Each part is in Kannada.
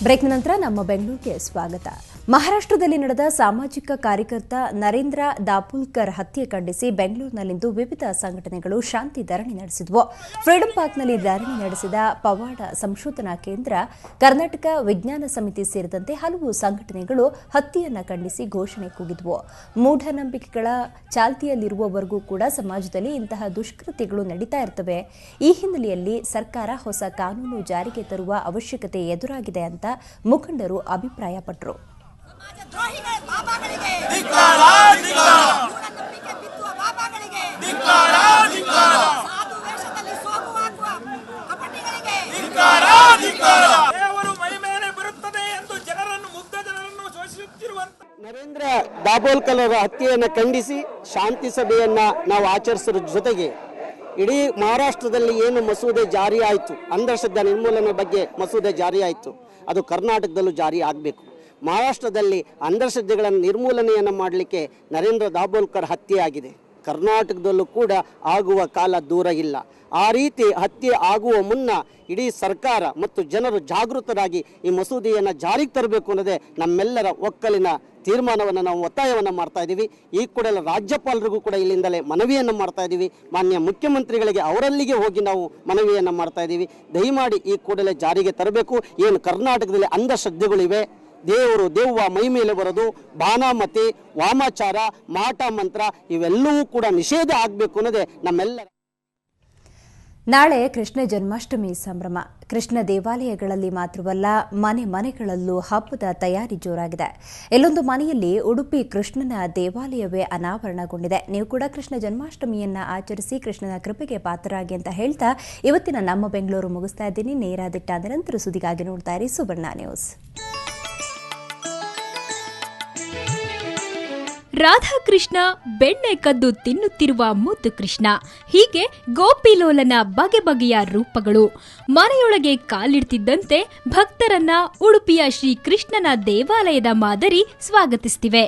ಬ್ರೇಕ್ನ ನಂತರ ನಮ್ಮ ಬೆಂಗಳೂರಿಗೆ ಸ್ವಾಗತ. ಮಹಾರಾಷ್ಟ್ರದಲ್ಲಿ ನಡೆದ ಸಾಮಾಜಿಕ ಕಾರ್ಯಕರ್ತ ನರೇಂದ್ರ ದಾಭೋಲ್ಕರ್ ಹತ್ಯೆ ಖಂಡಿಸಿ ಬೆಂಗಳೂರಿನಲ್ಲಿಂದು ವಿವಿಧ ಸಂಘಟನೆಗಳು ಶಾಂತಿ ಧರಣಿ ನಡೆಸಿದವು. ಫ್ರೀಡಂ ಪಾರ್ಕ್ನಲ್ಲಿ ಧರಣಿ ನಡೆಸಿದ ಪವಾಡ ಸಂಶೋಧನಾ ಕೇಂದ್ರ, ಕರ್ನಾಟಕ ವಿಜ್ಞಾನ ಸಮಿತಿ ಸೇರಿದಂತೆ ಹಲವು ಸಂಘಟನೆಗಳು ಹತ್ಯೆಯನ್ನು ಖಂಡಿಸಿ ಘೋಷಣೆ ಕೂಗಿದವು. ಮೂಢನಂಬಿಕೆಗಳ ಚಾಲ್ತಿಯಲ್ಲಿರುವವರೆಗೂ ಕೂಡ ಸಮಾಜದಲ್ಲಿ ಇಂತಹ ದುಷ್ಕೃತ್ಯಗಳು ನಡೀತಾ ಇರ್ತವೆ. ಈ ಹಿನ್ನೆಲೆಯಲ್ಲಿ ಸರ್ಕಾರ ಹೊಸ ಕಾನೂನು ಜಾರಿಗೆ ತರುವ ಅವಶ್ಯಕತೆ ಎದುರಾಗಿದೆ ಅಂತ ಮುಖಂಡರು ಅಭಿಪ್ರಾಯಪಟ್ಟರು. ನರೇಂದ್ರ ದಾಭೋಲ್ಕರ್ ಅವರ ಹತ್ಯೆಯನ್ನು ಖಂಡಿಸಿ ಶಾಂತಿ ಸಭೆಯನ್ನ ನಾವು ಆಚರಿಸೋದ್ರ ಜೊತೆಗೆ ಇಡೀ ಮಹಾರಾಷ್ಟ್ರದಲ್ಲಿ ಏನು ಮಸೂದೆ ಜಾರಿ ಆಯಿತು, ಅಂಧಶ್ರದ್ಧಾ ನಿರ್ಮೂಲನೆ ಬಗ್ಗೆ ಮಸೂದೆ ಜಾರಿ ಆಯಿತು, ಅದು ಕರ್ನಾಟಕದಲ್ಲೂ ಜಾರಿ ಆಗಬೇಕು. ಮಹಾರಾಷ್ಟ್ರದಲ್ಲಿ ಅಂಧಶ್ರದ್ಧೆಗಳನ್ನು ನಿರ್ಮೂಲನೆಯನ್ನು ಮಾಡಲಿಕ್ಕೆ ನರೇಂದ್ರ ದಾಭೋಲ್ಕರ್ ಹತ್ಯೆ ಆಗಿದೆ. ಕರ್ನಾಟಕದಲ್ಲೂ ಕೂಡ ಆಗುವ ಕಾಲ ದೂರ ಇಲ್ಲ. ಆ ರೀತಿ ಹತ್ಯೆ ಆಗುವ ಮುನ್ನ ಇಡೀ ಸರ್ಕಾರ ಮತ್ತು ಜನರು ಜಾಗೃತರಾಗಿ ಈ ಮಸೂದೆಯನ್ನು ಜಾರಿಗೆ ತರಬೇಕು ಅನ್ನೋದೇ ನಮ್ಮೆಲ್ಲರ ಒಕ್ಕಲಿನ ತೀರ್ಮಾನವನ್ನು ನಾವು ಒತ್ತಾಯವನ್ನು ಮಾಡ್ತಾ ಇದ್ದೀವಿ. ಈ ಕೂಡಲೇ ರಾಜ್ಯಪಾಲರಿಗೂ ಕೂಡ ಇಲ್ಲಿಂದಲೇ ಮನವಿಯನ್ನು ಮಾಡ್ತಾ ಇದ್ದೀವಿ. ಮಾನ್ಯ ಮುಖ್ಯಮಂತ್ರಿಗಳಿಗೆ ಅವರಲ್ಲಿಗೆ ಹೋಗಿ ನಾವು ಮನವಿಯನ್ನು ಮಾಡ್ತಾ ಇದ್ದೀವಿ. ದಯಮಾಡಿ ಈ ಕೂಡಲೇ ಜಾರಿಗೆ ತರಬೇಕು. ಏನು ಕರ್ನಾಟಕದಲ್ಲಿ ಅಂಧಶ್ರದ್ಧೆಗಳಿವೆ, ದೇವರು ದೆವ್ವ ಮೈ ಮೇಲೆ ಬರೋದು, ಬಾನಾಮತಿ, ವಾಮಾಚಾರ, ಮಾಟ ಮಂತ್ರ ಇವೆಲ್ಲವೂ ಕೂಡ ನಿಷೇಧ ಆಗಬೇಕು ಅನ್ನೋದೇ ನಮ್ಮೆಲ್ಲರ. ನಾಳೆ ಕೃಷ್ಣ ಜನ್ಮಾಷ್ಟಮಿ ಸಂಭ್ರಮ. ಕೃಷ್ಣ ದೇವಾಲಯಗಳಲ್ಲಿ ಮಾತ್ರವಲ್ಲ, ಮನೆಗಳಲ್ಲೂ ಹಬ್ಬದ ತಯಾರಿ ಜೋರಾಗಿದೆ. ಇಲ್ಲೊಂದು ಮನೆಯಲ್ಲಿ ಉಡುಪಿ ಕೃಷ್ಣನ ದೇವಾಲಯವೇ ಅನಾವರಣಗೊಂಡಿದೆ. ನೀವು ಕೂಡ ಕೃಷ್ಣ ಜನ್ಮಾಷ್ಟಮಿಯನ್ನ ಆಚರಿಸಿ ಕೃಷ್ಣನ ಕೃಪೆಗೆ ಪಾತ್ರರಾಗಿ ಅಂತ ಹೇಳ್ತಾ ಇವತ್ತಿನ ನಮ್ಮ ಬೆಂಗಳೂರು ಮುಗಿಸ್ತಾ ಇದ್ದೀನಿ. ನೇರ ದಿಟ್ಟ ನಿರಂತರ ಸುದ್ದಿಗಾಗಿ ನೋಡ್ತಾ ಇರಿ ಸುವರ್ಣ ನ್ಯೂಸ್. ರಾಧಾಕೃಷ್ಣ ಬೆಣ್ಣೆ ಕದ್ದು ತಿನ್ನುತ್ತಿರುವ ಮುದ್ದು ಕೃಷ್ಣ, ಹೀಗೆ ಗೋಪಿಲೋಲನ ಬಗೆ ಬಗೆಯ ರೂಪಗಳು ಮನೆಯೊಳಗೆ ಕಾಲಿಡ್ತಿದ್ದಂತೆ ಭಕ್ತರನ್ನ ಉಡುಪಿಯ ಶ್ರೀ ಕೃಷ್ಣನ ದೇವಾಲಯದ ಮಾದರಿ ಸ್ವಾಗತಿಸುತ್ತಿವೆ.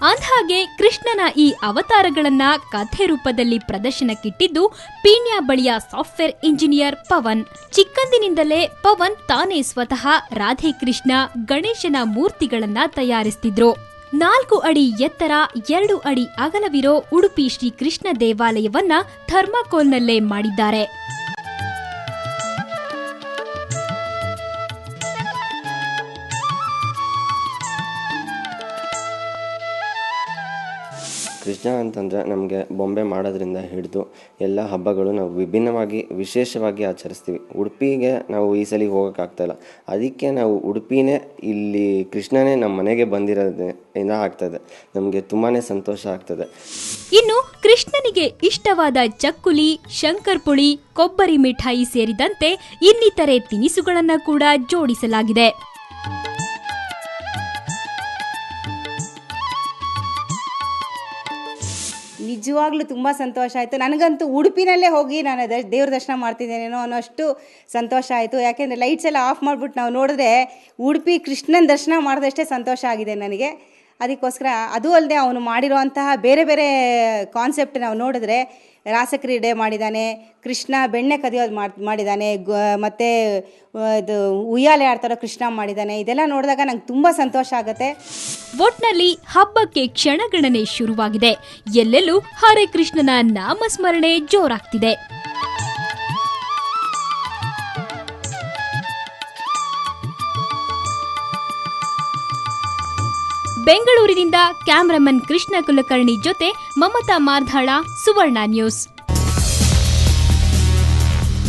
ಅಂದ್ಹಾಗೆ ಕೃಷ್ಣನ ಈ ಅವತಾರಗಳನ್ನ ಕಥೆ ರೂಪದಲ್ಲಿ ಪ್ರದರ್ಶನಕ್ಕಿಟ್ಟಿದ್ದು ಪೀಣ್ಯ ಬಳಿಯ ಸಾಫ್ಟ್ವೇರ್ ಇಂಜಿನಿಯರ್ ಪವನ್. ಚಿಕ್ಕಂದಿನಿಂದಲೇ ಪವನ್ ತಾನೇ ಸ್ವತಃ ರಾಧೆ ಕೃಷ್ಣ ಗಣೇಶನ ಮೂರ್ತಿಗಳನ್ನ ತಯಾರಿಸುತ್ತಿದ್ರು. 4 ಅಡಿ ಎತ್ತರ, 2 ಅಡಿ ಅಗಲವಿರೋ ಉಡುಪಿ ಶ್ರೀ ಕೃಷ್ಣ ದೇವಾಲಯವನ್ನ ಥರ್ಮಾಕೋಲ್ನಲ್ಲೇ ಮಾಡಿದ್ದಾರೆ. ಕೃಷ್ಣ ಅಂತಂದರೆ ನಮಗೆ ಬೊಂಬೆ ಮಾಡೋದ್ರಿಂದ ಹಿಡಿದು ಎಲ್ಲ ಹಬ್ಬಗಳು ನಾವು ವಿಭಿನ್ನವಾಗಿ ವಿಶೇಷವಾಗಿ ಆಚರಿಸ್ತೀವಿ. ಉಡುಪಿಗೆ ನಾವು ಈ ಸಲ ಹೋಗೋಕ್ಕಾಗ್ತಾಯಿಲ್ಲ, ಅದಕ್ಕೆ ನಾವು ಉಡುಪಿನೇ ಇಲ್ಲಿ ಕೃಷ್ಣನೇ ನಮ್ಮ ಮನೆಗೆ ಬಂದಿರೋದ್ರಿಂದ ಆಗ್ತದೆ. ನಮಗೆ ತುಂಬಾ ಸಂತೋಷ ಆಗ್ತದೆ. ಇನ್ನು ಕೃಷ್ಣನಿಗೆ ಇಷ್ಟವಾದ ಚಕ್ಕುಲಿ, ಶಂಕರ್ಪುಳಿ, ಕೊಬ್ಬರಿ ಮಿಠಾಯಿ ಸೇರಿದಂತೆ ಇನ್ನಿತರೆ ತಿನಿಸುಗಳನ್ನು ಕೂಡ ಜೋಡಿಸಲಾಗಿದೆ. ನಿಜವಾಗ್ಲೂ ತುಂಬ ಸಂತೋಷ ಆಯಿತು. ನನಗಂತೂ ಉಡುಪಿನಲ್ಲೇ ಹೋಗಿ ನಾನು ದೇವ್ರ ದರ್ಶನ ಮಾಡ್ತಿದ್ದೇನೇನೋ ಅನ್ನೋಷ್ಟು ಸಂತೋಷ ಆಯಿತು. ಯಾಕೆಂದರೆ ಲೈಟ್ಸ್ ಎಲ್ಲ ಆಫ್ ಮಾಡಿಬಿಟ್ಟು ನಾವು ನೋಡಿದ್ರೆ ಉಡುಪಿ ಕೃಷ್ಣನ ದರ್ಶನ ಮಾಡಿದಷ್ಟೇ ಸಂತೋಷ ಆಗಿದೆ ನನಗೆ. ಅದಕ್ಕೋಸ್ಕರ ಅದು ಅಲ್ಲದೆ ಅವನು ಮಾಡಿರುವಂತಹ ಬೇರೆ ಬೇರೆ ಕಾನ್ಸೆಪ್ಟ್ ನಾವು ನೋಡಿದ್ರೆ, ರಾಸಕ್ರೀಡೆ ಮಾಡಿದ್ದಾನೆ, ಕೃಷ್ಣ ಬೆಣ್ಣೆ ಕದಿಯೋದು ಮಾಡಿದ್ದಾನೆ, ಮತ್ತು ಇದು ಉಯ್ಯಾಲೆ ಆಡ್ತಾರೋ ಕೃಷ್ಣ ಮಾಡಿದ್ದಾನೆ. ಇದೆಲ್ಲ ನೋಡಿದಾಗ ನಂಗೆ ತುಂಬ ಸಂತೋಷ ಆಗುತ್ತೆ. ಒಟ್ನಲ್ಲಿ ಹಬ್ಬಕ್ಕೆ ಕ್ಷಣಗಣನೆ ಶುರುವಾಗಿದೆ. ಎಲ್ಲೆಲ್ಲೂ ಹರೇ ಕೃಷ್ಣನ ನಾಮಸ್ಮರಣೆ ಜೋರಾಗ್ತಿದೆ. ಬೆಂಗಳೂರಿನಿಂದ ಕ್ಯಾಮರಾಮನ್ ಕೃಷ್ಣ ಕುಲಕರ್ಣಿ ಜೊತೆ ಮಮತಾ ಮಾರ್ಧಾಳ, ಸುವರ್ಣ ನ್ಯೂಸ್.